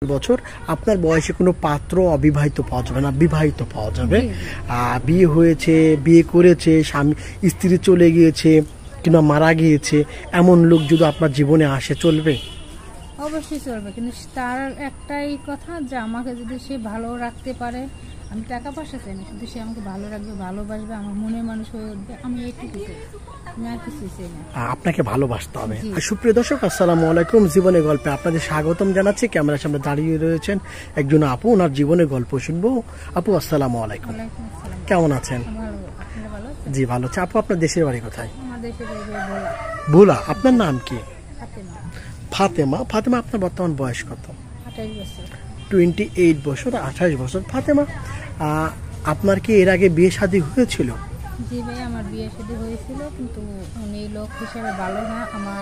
বছর আপনার বয়সে কোনো পাত্র অবিবাহিত পাওয়া যাবে না, বিবাহিত পাওয়া যাবে। বিয়ে হয়েছে, বিয়ে করেছে, স্বামী স্ত্রী চলে গিয়েছে কিংবা মারা গিয়েছে, এমন লোক যদি আপনার জীবনে আসে চলবে? অবশ্যই চলবে, কিন্তু তার একটাই কথা যে আমাকে যদি সে ভালো রাখতে পারে, আমি টাকা পয়সা চাই না, কিন্তু সে আমাকে ভালো রাখবে, ভালোবাসবে, আমার মনের মানুষ হয়ে উঠবে, আমি এইটুকু চাই, আমি আর কিছু চাই না। আপনাকে ভালোবাসতে হবে। সুপ্রিয় দর্শক, আসসালামু আলাইকুম। জীবনের গল্পে আপনাদের স্বাগতম জানাচ্ছি। ক্যামেরার সামনে দাঁড়িয়ে রয়েছেন একজন আপু, ওনার জীবনের গল্প শুনবো। আপু আসসালামু আলাইকুম, কেমন আছেন? জি ভালো আছি। আপু আপনার দেশের বাড়ি কোথায়? ভোলা। আপনার নাম কি? ফাতেমা। ফাতেমা, আপনার বর্তমান বয়স কত? 28 বছর, 28 বছর। ফাতেমা, আপনার কি এর আগে বিয়ে শাদী হয়েছিল? জি ভাই, আমার বিয়ে শাদী হয়েছিল, কিন্তু উনি লোক হিসেবে ভালো না, আমার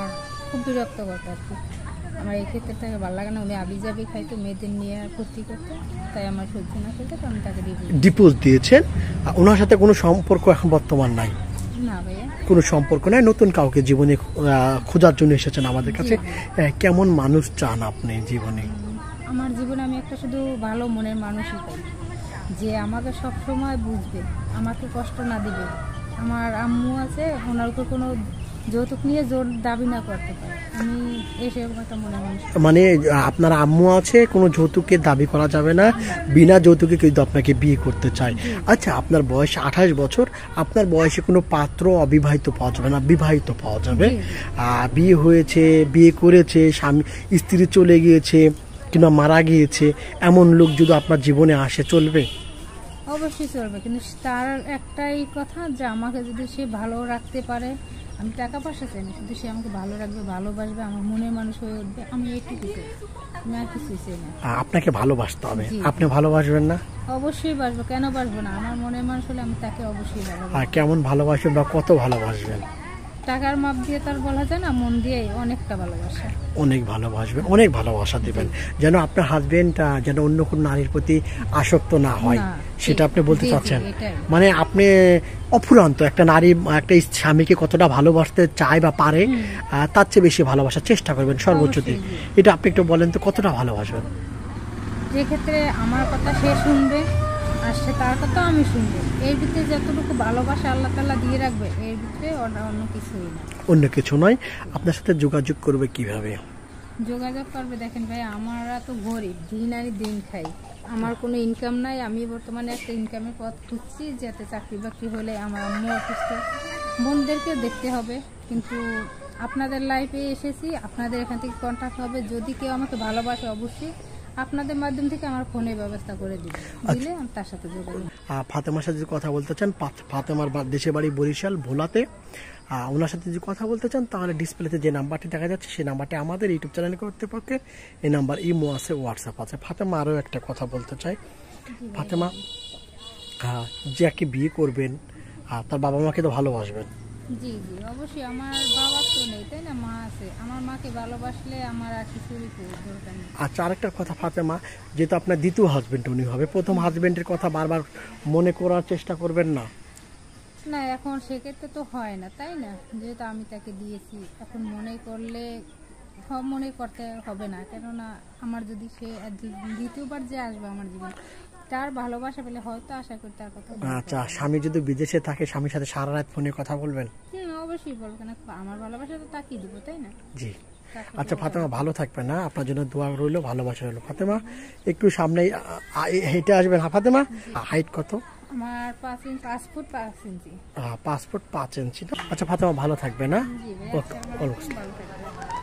খুব বিরক্ত করতো আর কি। আমার এই ক্ষেত্রে তাকে ভালো লাগে না, উনি আবিজাবি খাইতো, মেয়েদের নিয়ে ফুর্তি করতো, তাই আমার সহ্য না করতে আমি তাকে ডিভোর্স দিয়েছেন। ওনার সাথে কোনো সম্পর্ক এখন বর্তমান নাই? না ভাইয়া, কোনো সম্পর্ক নাই। নতুন কাউকে জীবনে খোঁজার জন্য এসেছেন আমাদের কাছে। কেমন মানুষ চান আপনি জীবনে? আমার জীবনে আমি একটা শুধু ভালো মনের মানুষই পাই, যে আমাকে সব সময় বুঝবে, আমাকে কষ্ট না দিবে। আমার আম্মু আছে, ওনার উপর কোনো যৌতুক নিয়ে জোর দাবি না করতে পারে, আমি এসেরকম একটা মনের মানুষ। মানে আপনার আম্মু আছে, কোনো যৌতুকের দাবি করা যাবে না, বিনা যৌতুকে কিন্তু আপনাকে বিয়ে করতে চায়। আচ্ছা, আপনার বয়স 28 বছর, আপনার বয়সে কোনো পাত্র অবিবাহিত পাওয়া যাবে না, বিবাহিত পাওয়া যাবে। বিয়ে হয়েছে, বিয়ে করেছে, স্বামী স্ত্রী চলে গিয়েছে কিংবা মারা গিয়েছে, এমন লোক যদি আপনার জীবনে আসে চলবে? অবশ্যই চলবে, কিন্তু তার একটাই কথা যে আমাকে যদি সে ভালো রাখতে পারে, আমি টাকা পয়সা চাই না, কিন্তু সে আমাকে ভালো রাখবে, ভালোবাসবে, আমার মনের মানুষ হয়ে উঠবে, আমি এইটুকু চাই, আমি আর কিছু চাই না। আপনাকে ভালোবাসতে হবে। আপনি ভালোবাসবেন না? অবশ্যই বাসবো, কেন বাসবো না? আমার মনের মানুষ হলে আমি তাকে অবশ্যই ভালোবাসবো। কেমন ভালোবাসবেন বা কত ভালোবাসবেন? টাকার মাপ দিয়ে তার বলা যায় না, মন দিয়ে অনেকটা ভালোবাসা। অনেক ভালোবাসবেন, অনেক ভালোবাসা দিবেন, যেন আপনার হাজবেন্ড যেন অন্য কোন নারীর প্রতি আসক্ত না হয়, সেটা আপনি বলতে চাচ্ছেন? মানে আপনি অফুরন্ত একটা নারী, একটা স্বামীকে কতটা ভালোবাসতে চায় বা পারে, তার চেয়ে বেশি ভালোবাসার চেষ্টা করবেন সর্বোচ্চ দিয়ে। এটা আপনি একটু বলেন তো, কতটা ভালোবাসবেন? যে ক্ষেত্রে আমার কথা সে শুনবে আর সে তার কথা আমি শুনবো, এর ভিতরে যতটুকু ভালোবাসা আল্লাহ তাআলা দিয়ে রাখবে, এর ভিতরে অন্য কিছুই না। অন্য কিছু নয়। আপনার সাথে যোগাযোগ করবে কিভাবে? যোগাযোগ করবে, দেখেন ভাই, আমরা তো গরিব, দিন আনি দিন খাই, আমার কোনো ইনকাম নাই। আমি বর্তমানে একটা ইনকামের পথ খুঁজছি, যাতে চাকরি বাকরি হলে আমার আম্মু অসুস্থ, বোনদেরকে দেখতে হবে। কিন্তু আপনাদের লাইফে এসেছি, আপনাদের এখান থেকে কন্ট্যাক্ট হবে, যদি কেউ আমাকে ভালোবাসে অবশ্যই আপনাদের মাধ্যম থেকে আমার ফোনের ব্যবস্থা করে দিলে আমি তার সাথে যোগাযোগ। ফাতেমার সাথে যদি কথা বলতে চান, ফাতেমার দেশে বাড়ি বরিশাল, ভোলাতে। ওনার সাথে যদি কথা বলতে চান, তাহলে ডিসপ্লেতে যে নাম্বারটি দেখা যাচ্ছে, সেই নাম্বারটি আমাদের ইউটিউব চ্যানেল কর্তৃপক্ষের। এই নাম্বার ইমো আছে, হোয়াটসঅ্যাপ আছে। ফাতেমা, আরও একটা কথা বলতে চাই। ফাতেমা, যাকে বিয়ে করবেন তার বাবা মাকে তো ভালোবাসবেন? জি জি, অবশ্যই। আমার বাবা তো নেই, তাই না, মা আছে। আমার মাকে ভালোবাসলে আমার আর কিছুরই দরকার নেই। আচ্ছা, আরেকটা কথা ফাতেমা, যেহেতু আপনার দ্বিতীয় হাজবেন্ড উনি হবে, প্রথম হাজবেন্ডের কথা বারবার মনে করার চেষ্টা করবেন না? না, এখন সেক্ষেত্রে তো হয় না, তাই না, যেহেতু আমি তাকে দিয়েছি, এখন মনে করলে মনে করতে হবে না, কেননা আমার যদি সে দ্বিতীয়বার যে আসবে আমার জীবন, তার ভালোবাসা পেলে হয়তো আশা করি তার কথা। আচ্ছা, স্বামী যদি বিদেশে থাকে, স্বামীর সাথে সারা রাত ফোনে কথা বলবেন? অবশ্যই বলবো, কেন, আমার ভালোবাসা তো তাকেই দেবো, তাই না? জি। আচ্ছা ফাতেমা, ভালো থাকবেন, না আপনার জন্য দোয়া রইল, ভালোবাসা রইল। ফাতেমা, একটু সামনে হেঁটে আসবেন। ফাতেমা, হাইট কত? আমার 5 ফুট 5 ইঞ্চি। 5 ফুট 5 ইঞ্চি। আচ্ছা ফাতেমা, ভালো থাকবেন, না? জি ভাই, ভালো থাকবেন।